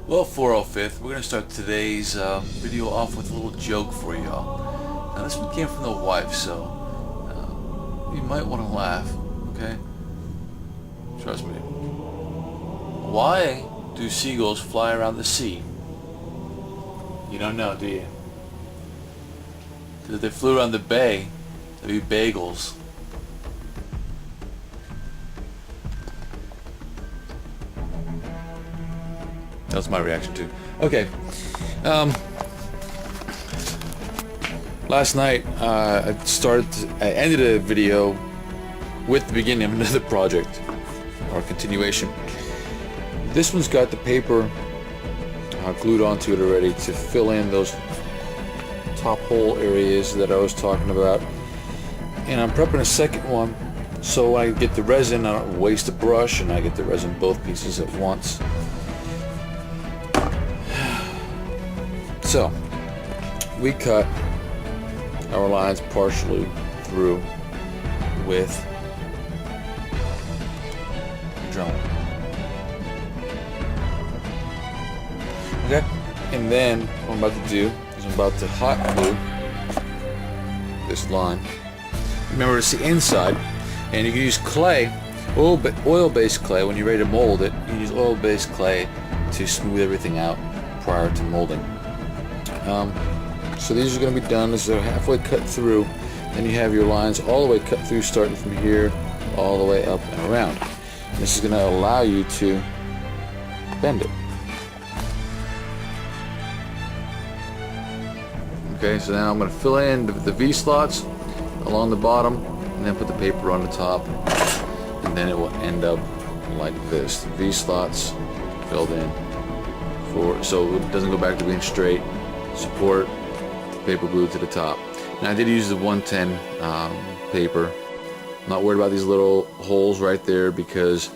Well, 405th, we're going to start today's video off with a little joke for y'all. Now, this one came from the wife, so you might want to laugh, okay? Trust me. Why do seagulls fly around the sea? You don't know, do you? Because if they flew around the bay, they'd be bagels. That was my reaction too. Okay. Last night I ended a video with the beginning of another project or continuation. This one's got the paper glued onto it already to fill in those top hole areas that I was talking about. And I'm prepping a second one so when I get the resin I don't waste a brush and I get the resin both pieces at once. So, we cut our lines partially through with Dremel. Okay, and then what I'm about to do is I'm about to hot glue this line. Remember, it's the inside, and you can use clay, oil-based clay. When you're ready to mold it, you use oil-based clay to smooth everything out prior to molding. So these are going to be done as they're halfway cut through. Then you have your lines all the way cut through, starting from here all the way up and around. And this is going to allow you to bend it. Okay, so now I'm going to fill in the V-slots along the bottom and then put the paper on the top, and then it will end up like this. The V-slots filled in so it doesn't go back to being straight. Support, paper glued to the top. And I did use the 110 paper. I'm not worried about these little holes right there because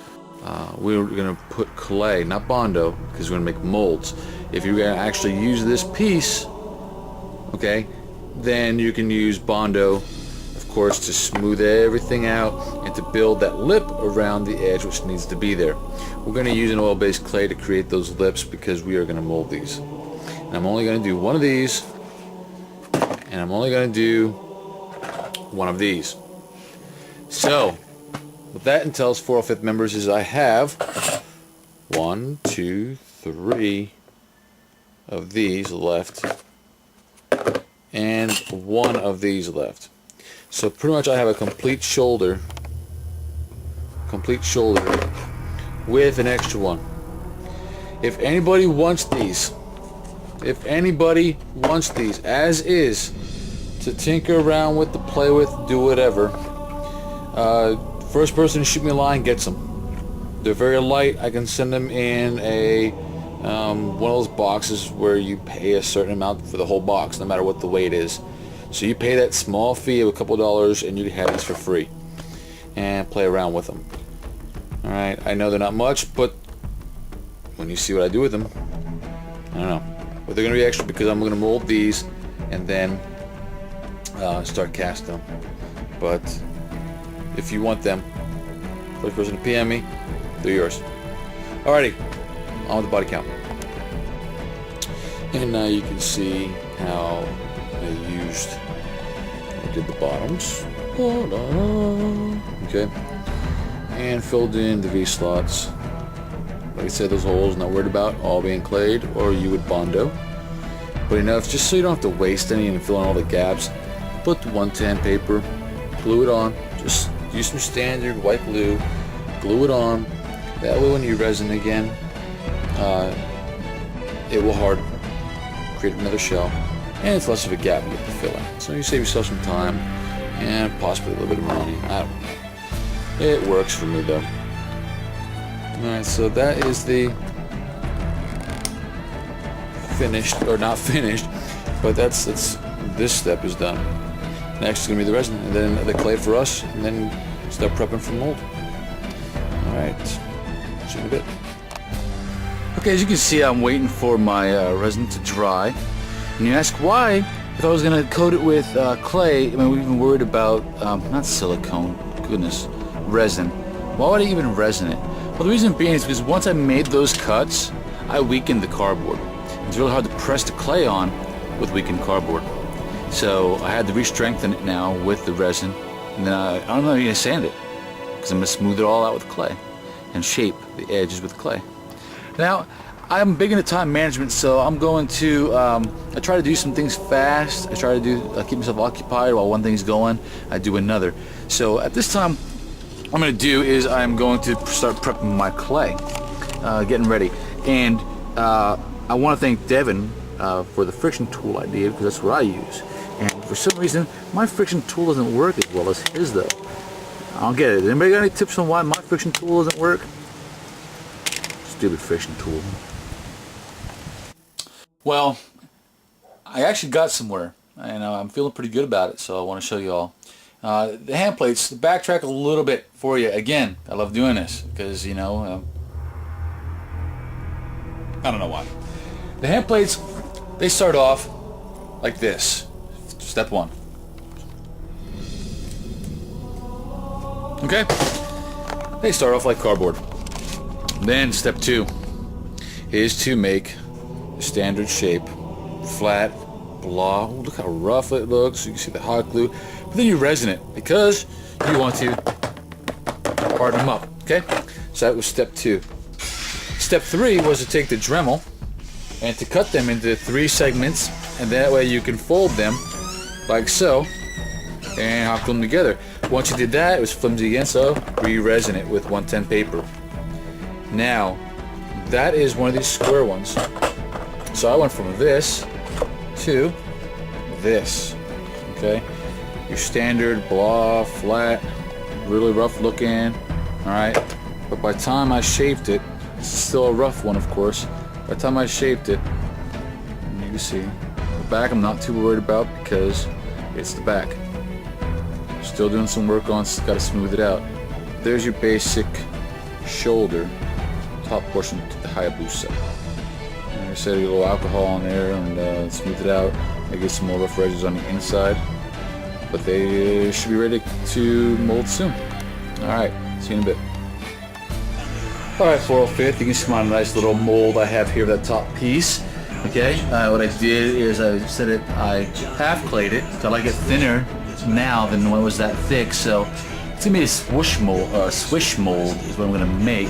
we're going to put clay, not Bondo, because we're going to make molds. If you're going to actually use this piece, okay, then you can use Bondo, of course, to smooth everything out and to build that lip around the edge which needs to be there. We're going to use an oil-based clay to create those lips because we are going to mold these. And I'm only going to do one of these, and I'm only going to do one of these. So, what that entails, 405th members, is I have 1, 2, 3 of these left, and 1 of these left. So pretty much I have a complete shoulder with an extra one. If anybody wants these, as is, to tinker around with, to play with, do whatever, first person to shoot me a line gets them. They're very light. I can send them in a one of those boxes where you pay a certain amount for the whole box, no matter what the weight is. So you pay that small fee of a couple dollars and you can have these for free and play around with them. Alright, I know they're not much, but when you see what I do with them, I don't know. But they're going to be extra because I'm going to mold these and then start casting them. But if you want them, first person to PM me, they're yours. Alrighty, on with the body count. And now you can see how I did the bottoms. Okay. And filled in the V-slots. Like I said, those holes, not worried about all being clayed, or you would Bondo. But enough, just so you don't have to waste any and fill in all the gaps, put the 110 paper, glue it on, just use some standard white glue, glue it on. That way when you resin again, it will harden, create another shell, and it's less of a gap you have to fill in. So you save yourself some time, and possibly a little bit of money, I don't know. It works for me though. Alright, so that is the finished, or not finished, but that's this step is done. Next is going to be the resin, and then the clay for us, and then start prepping for mold. Alright, see you in a bit. Okay, as you can see, I'm waiting for my resin to dry. And you ask why, if I was going to coat it with clay, I mean, we've been worried about, not silicone, goodness, resin. Why would I even resin it? Well, the reason being is because once I made those cuts, I weakened the cardboard. It's really hard to press the clay on with weakened cardboard. So I had to re-strengthen it now with the resin, and then I don't know if I'm going to sand it, because I'm going to smooth it all out with clay and shape the edges with clay. Now, I'm big into time management, so I'm going to, I try to do some things fast. I try to keep myself occupied while one thing's going, I do another. So at this time, what I'm going to do is I'm going to start prepping my clay, getting ready. And I want to thank Devin for the friction tool idea, because that's what I use. And for some reason, my friction tool doesn't work as well as his though. I don't get it. Anybody got any tips on why my friction tool doesn't work? Stupid friction tool. Well, I actually got somewhere, and I'm feeling pretty good about it, so I want to show you all. The hand plates, backtrack a little bit for you. Again, I love doing this, because, you know, I don't know why. The hand plates, they start off like this. Step one. Okay? They start off like cardboard. Then step two is to make a standard shape. Flat, blah. Oh, look how rough it looks. You can see the hot glue. But then you resin it, because you want to harden them up. Okay? So that was step two. Step three was to take the Dremel and to cut them into 3 segments, and that way you can fold them like so and hook them together. Once you did that, it was flimsy again, so re-resin it with 110 paper. Now, that is one of these square ones. So I went from this to this. Okay? Your standard blah, flat, really rough looking. Alright? But by the time I shaped it, it's still a rough one, of course. By the time I shaped it, you can see the back I'm not too worried about, because it's the back. Still doing some work on, got to smooth it out. There's your basic shoulder, top portion to the Hayabusa. And I said a little alcohol on there and smooth it out. I get some more rough edges on the inside, but they should be ready to mold soon. Alright, see you in a bit. Alright, 405th, you can see my nice little mold I have here, that top piece. Okay, what I did is I set it, I half clayed it, so I like it thinner now than when it was that thick, so it's gonna be a swish mold is what I'm gonna make.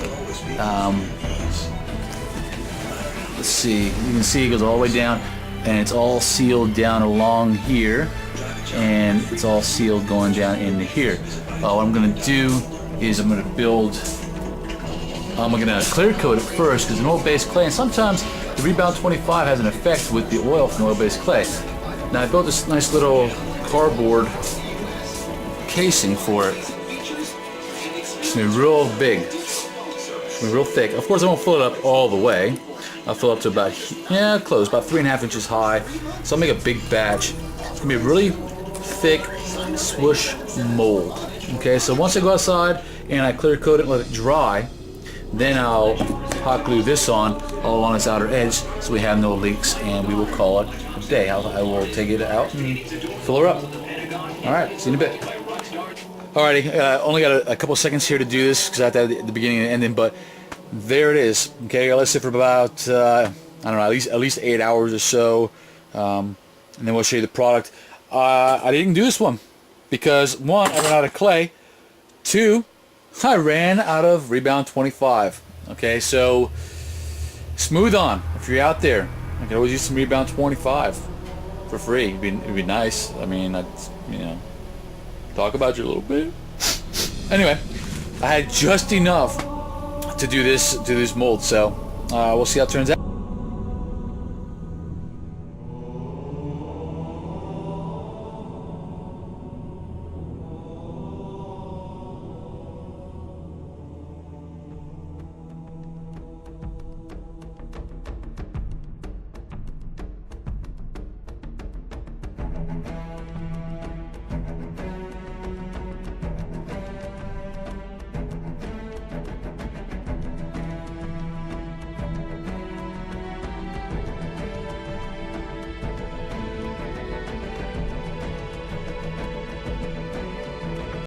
Let's see, you can see it goes all the way down, and it's all sealed down along here, and it's all sealed going down into here. What I'm gonna do is I'm gonna clear coat it first, because it's an oil-based clay, and sometimes the Rebound 25 has an effect with the oil from the oil-based clay. Now I built this nice little cardboard casing for it. It's gonna be real big, it's gonna be real thick. Of course I won't fill it up all the way. I'll fill it up to about, close, about 3.5 inches high. So I'll make a big batch. It's gonna be a really thick swoosh mold. Okay, so once I go outside and I clear coat it and let it dry, then I'll hot glue this on all along its outer edge, so we have no leaks, and we will call it a day. I will take it out and fill her up. Alright, see you in a bit. Alrighty, only got a couple seconds here to do this, because I have to have the beginning and the ending, but there it is. Okay, let's sit for about, I don't know, at least 8 hours or so, and then we'll show you the product. I didn't do this one, because 1, I ran out of clay, 2, I ran out of Rebound 25. Okay, so smooth on. If you're out there, I can always use some Rebound 25 for free. It'd be nice. I mean, talk about you a little bit. Anyway, I had just enough to do this mold, so we'll see how it turns out.